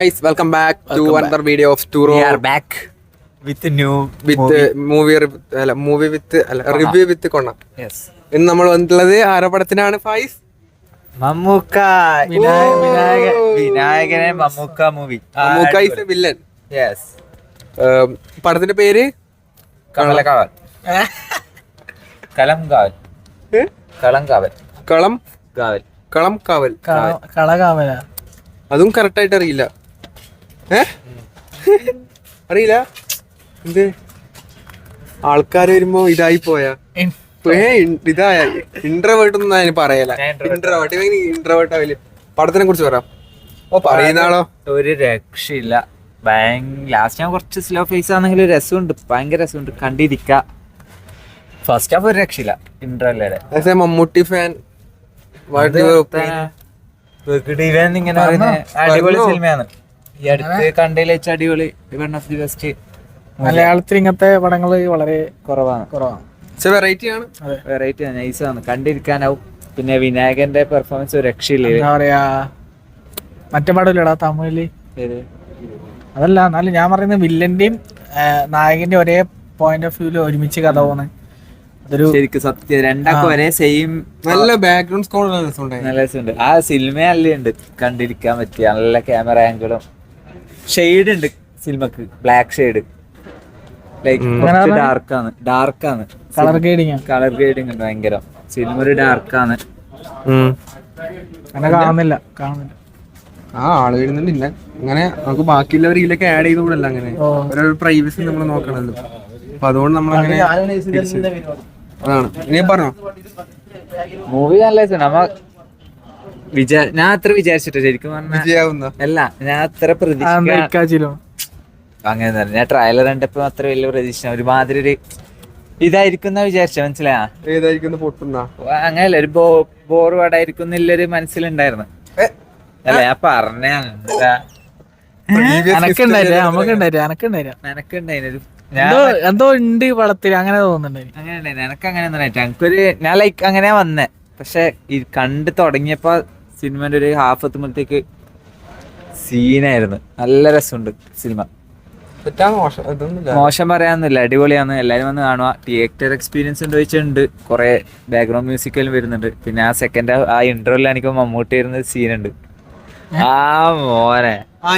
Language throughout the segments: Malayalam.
Guys, welcome back to another video of Turo. We are back with new movie with review with Konna. Yes. ഇന്ന് നമ്മൾ വന്നിട്ടുള്ളത് ആരുടെ പടത്തിനാണ് ഫൈസ്? മമ്മൂക്ക വിനായകനെ Mammukka movie. Mammukka is a villain. Yes. പടത്തിന്റെ പേര് കളങ്കാവൽ. കലംകാവൽ. കളങ്കാവൽ. കളം കാവൽ. കളം കാവൽ. കളകാവല. അതും കറക്റ്റ് ആയിട്ട് അറിയില്ല. അറിയില്ല എന്ത് ആൾക്കാർ വരുമ്പോ ഇതായി പോയാ ഇതായ ഇൻട്രവേർട്ട് ഒന്നും ഞാൻ പറയല. ഇൻട്രവേർട്ട് ആവില്ല. പടത്തിനെ കുറിച്ച് പറയാം. പറയുന്ന ആളോ ഒരു രക്ഷയില്ല. ലാസ്റ്റ് ഞാൻ കുറച്ച് സ്ലോ ഫേസ് ആണെങ്കിലും രസമുണ്ട്, ഭയങ്കര രസമുണ്ട്, കണ്ടിരിക്ക. ഫസ്റ്റ് ഹാഫ് ഒരു രക്ഷയില്ല. ഇന്റർവെല്ലിടെ മമ്മൂട്ടി ഫാൻ ഇങ്ങനെ അടിപൊളി സിനിമയാണ്. ഈ അടുത്ത് കണ്ടതിൽ വെച്ച് അടിപൊളി, വൺ ഓഫ് ദി ബെസ്റ്റ്. മലയാളത്തിൽ ഇങ്ങനത്തെ പടങ്ങൾ വളരെ കുറവാണ്. വെറൈറ്റി ആണ്, വെറൈറ്റി ആണ്, നൈസാണ്, കണ്ടിരിക്കാനാവും. പിന്നെ വിനായകന്റെ പെർഫോമൻസ് ഒരു രക്ഷയില്ല. എന്താ പറയാ, മറ്റേ പടമില്ലടാ തമിഴില്, അതല്ല. എന്നാലും ഞാൻ പറയുന്നത് വില്ലന്റെയും നായകന്റെയും ഒരേ പോയിന്റ് ഓഫ് വ്യൂല് ഒരുമിച്ച് കഥ പോകുന്നത് അതൊരു ശരിക്കും സത്യം. രണ്ടാക്കും ഒരേ സെയിം. നല്ല ബാക്ക്ഗ്രൗണ്ട് സ്കോർ നല്ല രസമുണ്ട്. ആ സിനിമ ഉണ്ട്, കണ്ടിരിക്കാൻ പറ്റിയ നല്ല ക്യാമറ ആംഗിളും ഷെയ്ഡ് ഉണ്ട് സിനിമക്ക്. ബ്ലാക്ക് ഷെയ്ഡ്, ലൈക്ക് ഡാർക്കാണ് കളർ ഗ്രേഡിങ്. കളർ ഗ്രേഡിങ് ഉണ്ട് ഭയങ്കര. സിനിമ ഒരു ഡാർക്കാണ്. അങ്ങനെ കാണുന്നില്ല. ആള് വരുന്നുണ്ട്. ഇല്ല അങ്ങനെ നമുക്ക് ബാക്കിയുള്ളവർ ഇതിലൊക്കെ ആഡ് ചെയ്ത് കൂടല്ല. അങ്ങനെ ഓരോ പ്രൈവസി നമ്മൾ നോക്കണല്ലോ. അപ്പൊ അതുകൊണ്ട് നമ്മളങ്ങനെ അതാണ്. ഇനി പറഞ്ഞോ, മൂവി നല്ല നമ്മ ഞാൻ അത്ര വിചാരിച്ചിട്ട് ശരിക്കും വിജയാവുന്ന അല്ല, ഞാൻ അത്ര പ്രതീക്ഷ അങ്ങനെ ഞാൻ ട്രailer കണ്ടപ്പോ അത്ര വലിയ പ്രതീക്ഷ ഒരുമാതിരി ഒരു ഇതായിരിക്കുന്ന വിചാരിച്ച. മനസ്സിലാ ഏതായിരിക്കും പൊട്ടുന്ന അങ്ങനല്ല, ഒരു ബോർ പാടായിരിക്കും എന്നുള്ളൊരു മനസ്സിലുണ്ടായിരുന്നു. അല്ല ഞാൻ പറഞ്ഞ എനക്കുണ്ടായിരുന്നു എന്തോ ഉണ്ട് പടത്തിൽ, അങ്ങനെ തോന്നുന്നുണ്ട്. അങ്ങനെ എനക്ക് അങ്ങനെ എനിക്കൊരു ഞാൻ ലൈക്ക് അങ്ങനെ വന്നേ. പക്ഷെ ഈ കണ്ട് തുടങ്ങിയപ്പോ സിനിമന്റെ ഒരു ഹാഫ് എത്തുമ്പോഴത്തേക്ക് സീനായിരുന്നു. നല്ല രസമുണ്ട് സിനിമ. മോശം പറയാനൊന്നുമില്ല, അടിപൊളിയാണ്. എല്ലാരും വന്ന് കാണുക. തിയേറ്റർ എക്സ്പീരിയൻസ് ഉണ്ട് ചോദിച്ചിട്ടുണ്ട്. കുറെ ബാക്ക്ഗ്രൗണ്ട് മ്യൂസിക്കലും വരുന്നുണ്ട്. പിന്നെ ആ സെക്കൻഡ് ആ ഇന്റർവെല്ലിൽ എനിക്ക് മമ്മൂട്ടി വരുന്ന സീനുണ്ട്. ആ മോനെ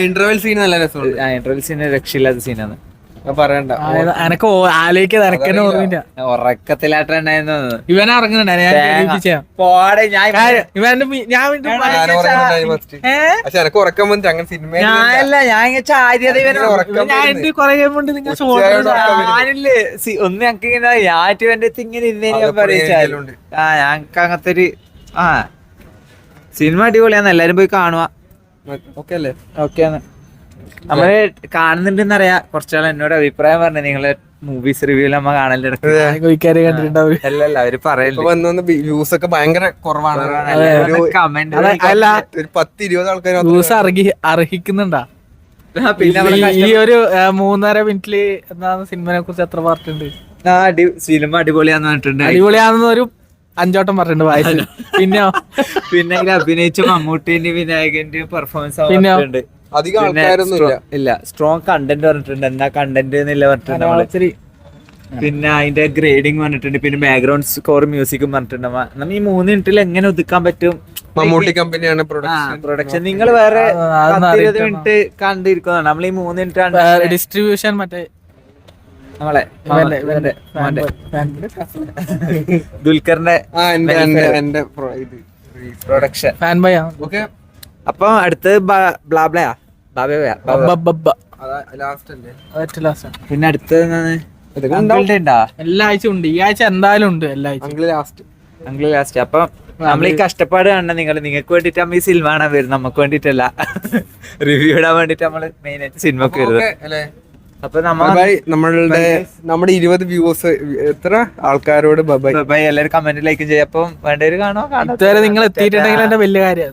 ഇന്റർവെൽ സീൻ നല്ല രസമുണ്ട്. ആ ഇന്റർവെൽ സീൻ രക്ഷയില്ലാത്ത സീനാണ്. പറയണ്ട. എനക്ക് ആലോചിക്കാതെ എനക്കെന്നെ ഓർമ്മയില്ല. ഉറക്കത്തിലായിട്ടുണ്ടായിരുന്നു. ഇവനെ ഇറങ്ങുന്നുണ്ട്. ഒന്ന് ഞങ്ങക്ക് ഇങ്ങനെ ഞാറ്റുവന്റെ ഇങ്ങനെ ഇരുന്നേന് പറയുന്നുണ്ട്. ഞങ്ങക്ക് അങ്ങനത്തെ ഒരു സിനിമ അടിപൊളിയാന്ന്. എല്ലാരും പോയി കാണുക. ഓക്കെ അല്ലേ? ഓക്കെയാണ്. നമ്മള് കാണുന്നുണ്ടെന്ന് അറിയാം. കുറച്ചാൾ എന്നോട് അഭിപ്രായം പറഞ്ഞു, നിങ്ങളെ മൂവീസ് റിവ്യൂ നമ്മ കാണലെടുക്കും. അല്ലല്ല, അവര് പറയല്ലോ വ്യൂസ് ഒക്കെ ഭയങ്കര കുറവാണ്. കമന്റ് അല്ല, ഒരു 10-20 ആൾക്കാർ വ്യൂസ് അർഹിക്കുന്നുണ്ടാ. പിന്നെ ഈ ഒരു 3.5 മിനിറ്റില് എന്താണ് സിനിമനെ കുറിച്ച് എത്ര പാർട്ടുണ്ട്? സിനിമ അടിപൊളിയാന്ന് പറഞ്ഞിട്ടുണ്ട്. അടിപൊളിയാണെന്ന് ഒരു 5 വട്ടം പറഞ്ഞിട്ടുണ്ട് വായിച്ചു. പിന്നെ അഭിനയിച്ച മമ്മൂട്ടിന്റെ വിനായകന്റെ പെർഫോമൻസ് പറഞ്ഞിട്ടുണ്ട്. അധികം ആൾക്കാരൊന്നും ഇല്ല. സ്ട്രോങ് കണ്ടന്റ് പറഞ്ഞിട്ടുണ്ട്. എന്താ കണ്ടന്റ് എന്നില്ല പറഞ്ഞിട്ടുണ്ട്. പിന്നെ അതിന്റെ ഗ്രേഡിങ് പറഞ്ഞിട്ടുണ്ട്. പിന്നെ ബാക്ക്ഗ്രൗണ്ട് സ്കോർ മ്യൂസിക്കും പറഞ്ഞിട്ടുണ്ട്. നമ്മ ഈ 3 മിനിറ്റിൽ എങ്ങനെ ഒതുക്കാൻ പറ്റും? മമ്മൂട്ടി കമ്പനിയാണ് പ്രൊഡക്ഷൻ. നിങ്ങൾ വേറെ 20 മിനിറ്റ് കണ്ടിരിക്കുന്നതാണ്. നമ്മൾ ഈ 3 മിനിറ്റ് ഡിസ്ട്രിബ്യൂഷൻ മറ്റേ നമ്മളെ ദുൽഖറിന്റെ പ്രൊഡക്ഷൻ ഫാൻ ബൈ. അപ്പൊ അടുത്ത് ബ്ലാബ്ലയാ പിന്നെ അടുത്ത് എല്ലാ ആഴ്ച ഉണ്ട്. ഈ ആഴ്ച എന്തായാലും ഉണ്ട്. എല്ലാ ആഴ്ച അങ്കിള് ലാസ്റ്റ്. അപ്പൊ നമ്മൾ ഈ കഷ്ടപ്പാട് കാണണം. നിങ്ങൾക്ക് വേണ്ടിട്ട് നമ്മൾ ഈ സിനിമ കാണാൻ വരും, നമുക്ക് വേണ്ടിട്ടല്ല. റിവ്യൂ ഇടാൻ വേണ്ടിട്ട് നമ്മള് മെയിൻ ആയിട്ട് സിനിമക്ക് വരുന്നത്. അപ്പൊ നമ്മുടെ 20 വ്യൂവേഴ്സ് എത്ര ആൾക്കാരോട് ബൈ എല്ലാവരും കമന്റ് ലൈക്കും ചെയ്യാം. അപ്പം വേണ്ടവര് കാണോ. നിങ്ങൾ എത്തിയിട്ടുണ്ടെങ്കിൽ എന്റെ വലിയ കാര്യം.